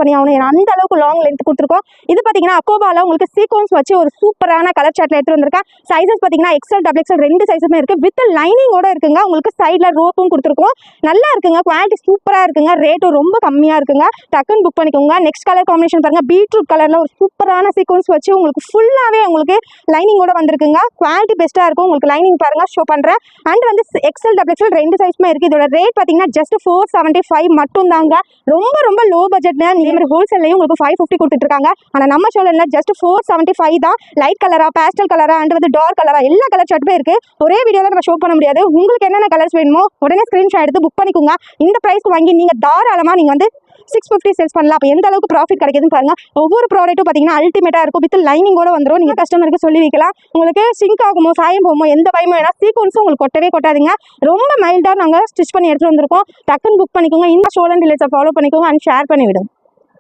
பண்ணி ஆகணும். அந்த அளவுக்கு லாங் லென்த் கொடுத்துருக்கோம். இது பார்த்தீங்கன்னா அக்கோபால உங்களுக்கு சீக்வன்ஸ் வச்சு ஒரு சூப்பரான கலர் சார்ட்ல எடுத்து வந்திருக்கேன். சைஸஸ் பார்த்தீங்கன்னா எக்ஸல் டபுள் எக்ஸல் 2 சைஸுமே இருக்கு. வித் லைனிங்கோட இருக்குங்க. உங்களுக்கு சைட்ல ரோப்பும் கொடுத்துருக்கோம். நல்லா இருக்குங்க. குவாலிட்டி சூப்பரா இருக்குங்க. ரேட்டும் ரொம்ப கம்மியா இருக்குங்க. டக்குன்னு புக் பண்ணிக்கோங்க. நெக்ஸ்ட் கலர் காம்பினேஷன் பாருங்க. பீட்ரூட் கலர்ல ஒரு சூப்பரான சீக்வன்ஸ் வச்சு உங்களுக்கு ஃபுல்லாவே உங்களுக்கு லைனிங்கோட வந்திருக்குங்க. குவாலிட்டி பெஸ்ட்டா இருக்கும். உங்களுக்கு லைனிங் பாருங்க ஷோ பண்றேன். அண்ட் வந்து எக்ஸல் டபுள் எக்ஸல் 2 சைஸுமே இருக்கு. இதோட ரேட் பார்த்தீங்கன்னா ஜஸ்ட் 475 மட்டும் தாங்க. ரொம்ப ரொம்ப லோ பட்ஜெட்ல இதே மாதிரி ஹோல்சேல்லையும் உங்களுக்கு 550 கொடுத்துட்டு இருக்காங்க. ஆனா நம்ம ஷோல ஜஸ்ட் 475 தான். லைட் கலரா, பேஸ்டல் கலரா அண்ட் வந்து டார்க் கலரா எல்லா கலர் சார்ட்டுமே இருக்கு. ஒரே வீடியோல நம்ம ஷோ பண்ண முடியாது. உங்களுக்கு என்னென்ன கலர்ஸ் வேணுமோ உடனே ஸ்கிரீன்ஷாட் எடுத்து புக் பண்ணிக்கோங்க. இந்த பிரைஸ் வாங்கி நீங்க தாராளமா நீங்க வந்து 650 சேல்ஸ் பண்ணலாம். அப்போ எந்த அளவுக்கு ப்ராஃபிட் கிடைக்குதுன்னு பாருங்க. ஒவ்வொரு ப்ராடக்ட்டும் பார்த்தீங்கன்னா அல்டிமேட்டா இருக்கும். வித் லைனிங்கோட வந்துடும். நீங்க கஸ்டமருக்கு சொல்லி வைக்கலாம். உங்களுக்கு சிங்க் ஆகுமோ சாயம் போகுமோ எந்த பயமும் வேணா. சீக்வன்ஸும் உங்களுக்கு கொட்டவே கொட்டாதீங்க. ரொம்ப மைல்டா நாங்கள் ஸ்டிச் பண்ணி எடுத்துட்டு வந்திருக்கோம். டக்குன்னு புக் பண்ணிக்கோங்க. இந்த ஷோலன் டிலேட்ஸை ஃபாலோ பண்ணிக்கோங்க அண்ட் ஷேர் பண்ணி விடுங்க.